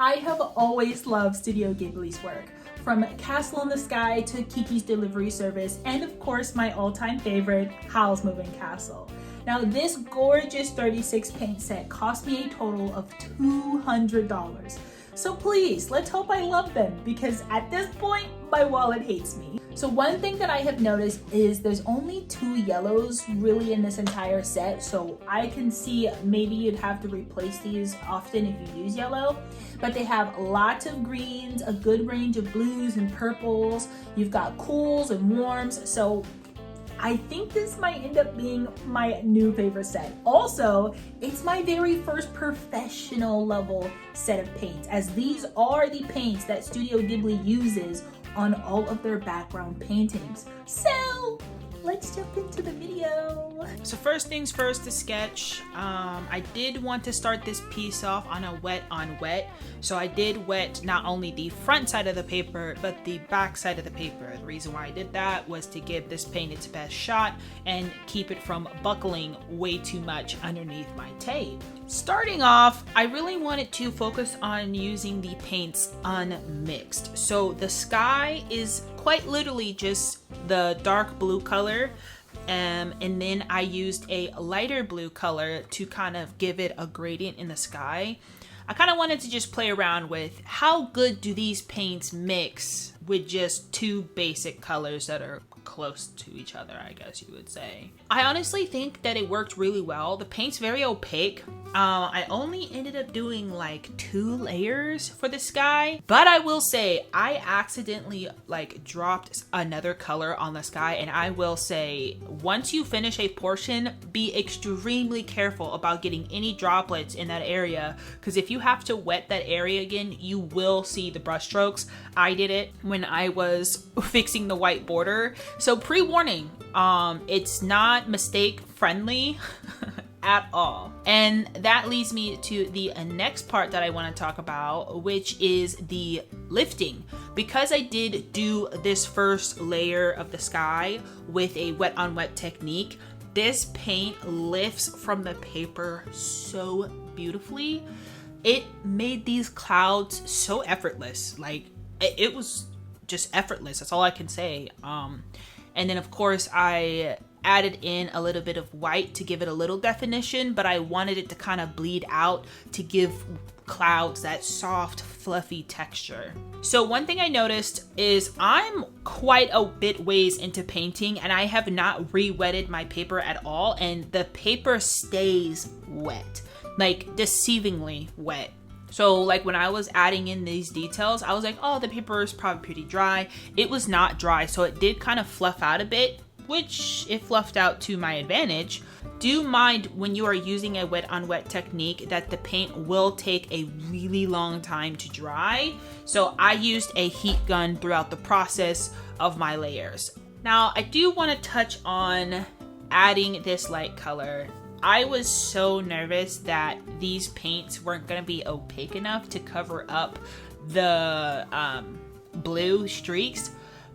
I have always loved Studio Ghibli's work, from Castle in the Sky to Kiki's Delivery Service, and of course my all-time favorite, Howl's Moving Castle. Now this gorgeous 36 paint set cost me a total of $200. So please, let's hope I love them, because at this point, my wallet hates me. So one thing that I have noticed is there's only 2 yellows really in this entire set, so I can see maybe you'd have to replace these often if you use yellow, but they have lots of greens, a good range of blues and purples, you've got cools and warms, so I think this might end up being my new favorite set. Also, it's my very first professional level set of paints, as these are the paints that Studio Ghibli uses on all of their background paintings. So let's jump into the video. So first things first, the sketch. I did want to start this piece off on a wet on wet. So I did wet not only the front side of the paper, but the back side of the paper. The reason why I did that was to give this paint its best shot and keep it from buckling way too much underneath my tape. Starting off, I really wanted to focus on using the paints unmixed. So the sky is quite literally just the dark blue color, and then I used a lighter blue color to kind of give it a gradient in the sky. I kind of wanted to just play around with how good do these paints mix with just 2 basic colors that are close to each other, I guess you would say. I honestly think that it worked really well. The paint's very opaque. I only ended up doing like 2 layers for the sky, but I will say I accidentally like dropped another color on the sky, and I will say once you finish a portion, be extremely careful about getting any droplets in that area, because if you have to wet that area again, you will see the brush strokes. I did it when I was fixing the white border. So pre-warning, it's not mistake friendly at all. And that leads me to the next part that I want to talk about, which is the lifting. Because I did do this first layer of the sky with a wet on wet technique, this paint lifts from the paper so beautifully. It made these clouds so effortless. Like it was just effortless. That's all I can say. And then of course I added in a little bit of white to give it a little definition, but I wanted it to kind of bleed out to give clouds that soft, fluffy texture. So one thing I noticed is I'm quite a bit ways into painting, and I have not re-wetted my paper at all, and the paper stays wet, like deceivingly wet. So like when I was adding in these details, I was like, oh, the paper is probably pretty dry. It was not dry, so it did kind of fluff out a bit, which it fluffed out to my advantage. Do mind when you are using a wet on wet technique that the paint will take a really long time to dry. So I used a heat gun throughout the process of my layers. Now I do want to touch on adding this light color. I was so nervous that these paints weren't going to be opaque enough to cover up the blue streaks,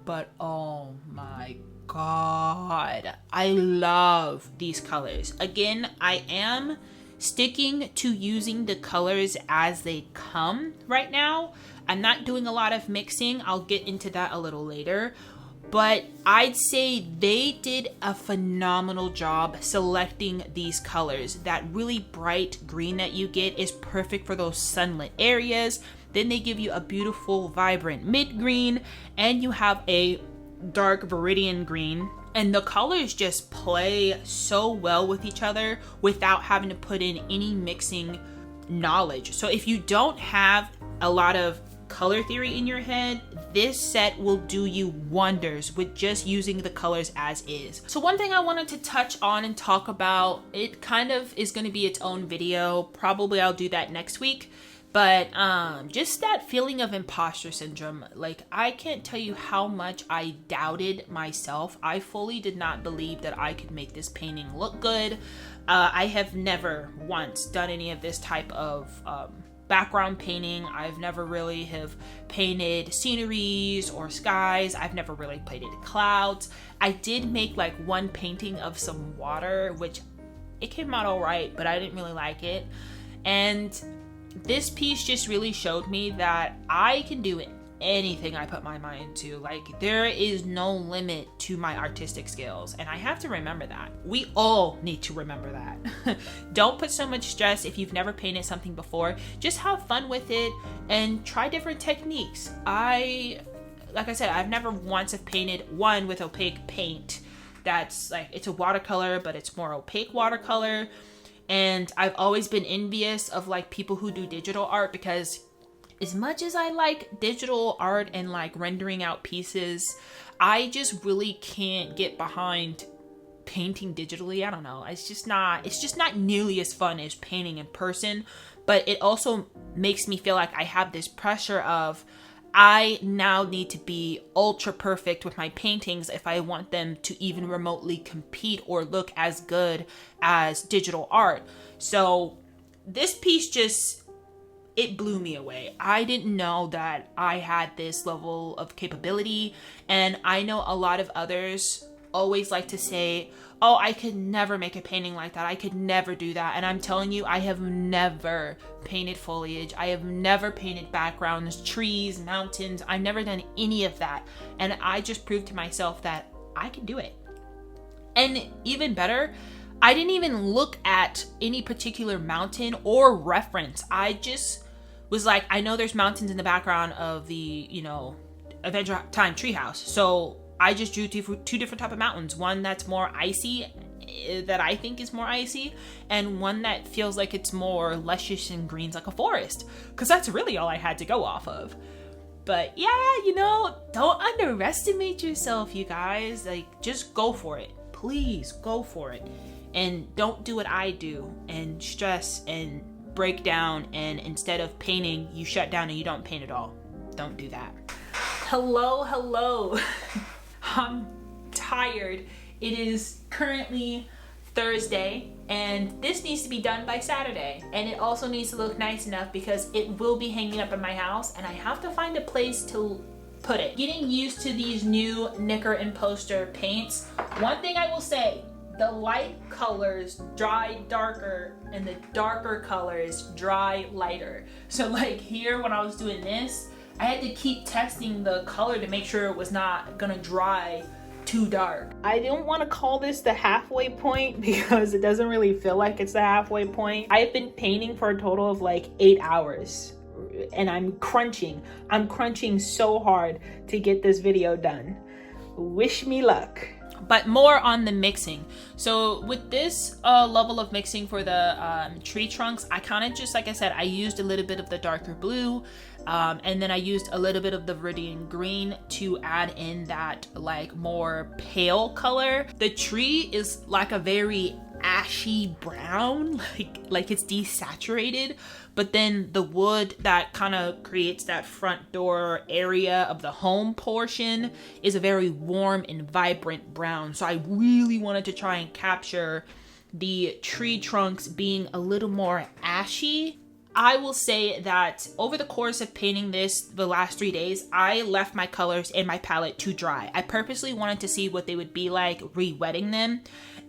but oh my god, I love these colors. Again, I am sticking to using the colors as they come right now. I'm not doing a lot of mixing. I'll get into that a little later. But I'd say they did a phenomenal job selecting these colors. That really bright green that you get is perfect for those sunlit areas. Then they give you a beautiful, vibrant mid green, and you have a dark viridian green. And the colors just play so well with each other without having to put in any mixing knowledge. So if you don't have a lot of color theory in your head, this set will do you wonders with just using the colors as is. So one thing I wanted to touch on and talk about, it kind of is going to be its own video. Probably I'll do that next week. But just that feeling of imposter syndrome, like I can't tell you how much I doubted myself. I fully did not believe that I could make this painting look good. I have never once done any of this type of background painting. I've never really have painted sceneries or skies. I've never really painted clouds. I did make like one painting of some water, which it came out all right, but I didn't really like it. And this piece just really showed me that I can do anything I put my mind to. Like, there is no limit to my artistic skills, and I have to remember that. We all need to remember that. Don't put so much stress if you've never painted something before. Just have fun with it and try different techniques. Like I said, I've never once have painted one with opaque paint. That's like, it's a watercolor, but it's more opaque watercolor. And I've always been envious of like people who do digital art, because as much as I like digital art and like rendering out pieces, I just really can't get behind painting digitally. I don't know. It's just not nearly as fun as painting in person, but it also makes me feel like I have this pressure of, I now need to be ultra perfect with my paintings if I want them to even remotely compete or look as good as digital art. So this piece just, it blew me away. I didn't know that I had this level of capability, and I know a lot of others always like to say, oh, I could never make a painting like that. I could never do that. And I'm telling you, I have never painted foliage. I have never painted backgrounds, trees, mountains. I've never done any of that. And I just proved to myself that I can do it. And even better, I didn't even look at any particular mountain or reference. I just was like, I know there's mountains in the background of the, Adventure Time treehouse. So I just drew two different type of mountains. One that's more icy, that I think is more icy, and one that feels like it's more luscious and greens like a forest. Because that's really all I had to go off of. But yeah, don't underestimate yourself, you guys. Like, just go for it. Please go for it. And don't do what I do and stress and break down, and instead of painting, you shut down and you don't paint at all. Don't do that. Hello. I'm tired. It is currently Thursday, and this needs to be done by Saturday. And it also needs to look nice enough because it will be hanging up in my house, and I have to find a place to put it. Getting used to these new knicker and poster paints. One thing I will say, the light colors dry darker and the darker colors dry lighter. So like here, when I was doing this, I had to keep testing the color to make sure it was not gonna dry too dark. I don't want to call this the halfway point because it doesn't really feel like it's the halfway point. I've been painting for a total of like 8 hours, and I'm crunching so hard to get this video done. Wish me luck. But more on the mixing. So with this level of mixing for the tree trunks, I kind of just, like I said, I used a little bit of the darker blue, and then I used a little bit of the viridian green to add in that like more pale color. The tree is like a very ashy brown, like it's desaturated, but then the wood that kind of creates that front door area of the home portion is a very warm and vibrant brown. So I really wanted to try and capture the tree trunks being a little more ashy. I will say that over the course of painting this the last 3 days, I left my colors in my palette to dry. I purposely wanted to see what they would be like re-wetting them,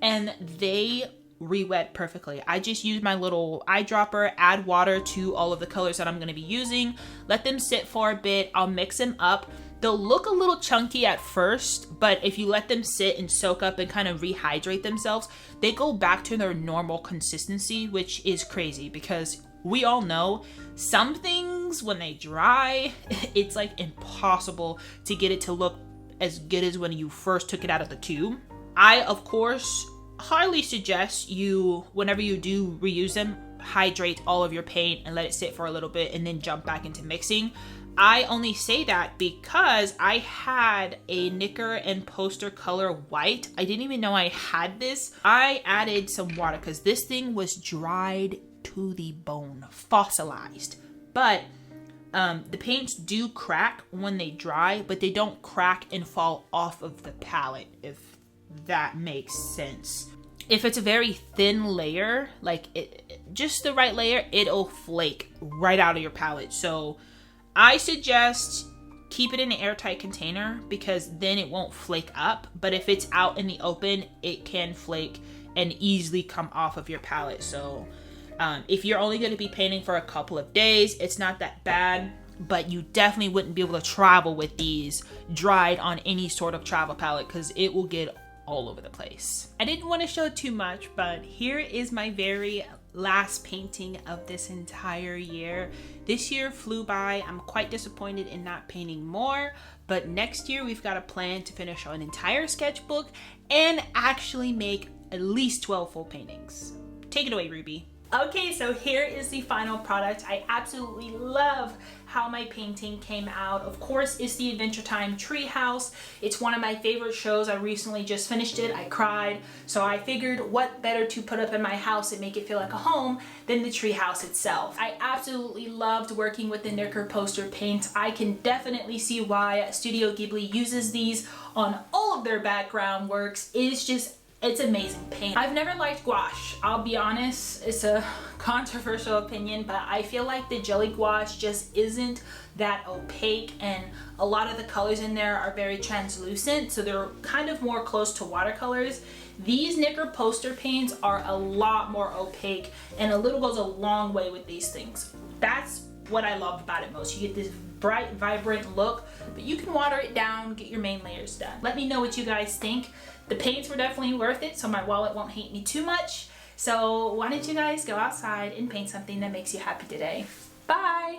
and they re-wet perfectly. I just used my little eyedropper, add water to all of the colors that I'm going to be using, let them sit for a bit. I'll mix them up. They'll look a little chunky at first, but if you let them sit and soak up and kind of rehydrate themselves, they go back to their normal consistency, which is crazy because we all know some things when they dry, it's like impossible to get it to look as good as when you first took it out of the tube. I, of course, highly suggest you, whenever you do reuse them, hydrate all of your paint and let it sit for a little bit and then jump back into mixing. I only say that because I had a knicker and poster color white. I didn't even know I had this. I added some water because this thing was dried to the bone, fossilized. But the paints do crack when they dry, but they don't crack and fall off of the palette, if that makes sense. If it's a very thin layer, like just the right layer, it'll flake right out of your palette. So I suggest keep it in an airtight container because then it won't flake up. But if it's out in the open, it can flake and easily come off of your palette. So If you're only going to be painting for a couple of days, it's not that bad, but you definitely wouldn't be able to travel with these dried on any sort of travel palette because it will get all over the place. I didn't want to show too much, but here is my very last painting of this entire year. This year flew by. I'm quite disappointed in not painting more, but next year we've got a plan to finish an entire sketchbook and actually make at least 12 full paintings. Take it away, Ruby. Okay, so here is the final product. I absolutely love how my painting came out. Of course, it's the Adventure Time Treehouse. It's one of my favorite shows. I recently just finished it. I cried. So I figured what better to put up in my house and make it feel like a home than the treehouse itself. I absolutely loved working with the Knicker poster paint. I can definitely see why Studio Ghibli uses these on all of their background works. It's amazing paint. I've never liked gouache. I'll be honest, it's a controversial opinion, but I feel like the jelly gouache just isn't that opaque, and a lot of the colors in there are very translucent, so they're kind of more close to watercolors. These Knicker poster paints are a lot more opaque, and a little goes a long way with these things. That's what I love about it most. You get this bright, vibrant look, but you can water it down, get your main layers done. Let me know what you guys think. The paints were definitely worth it, so my wallet won't hate me too much. So why don't you guys go outside and paint something that makes you happy today? Bye!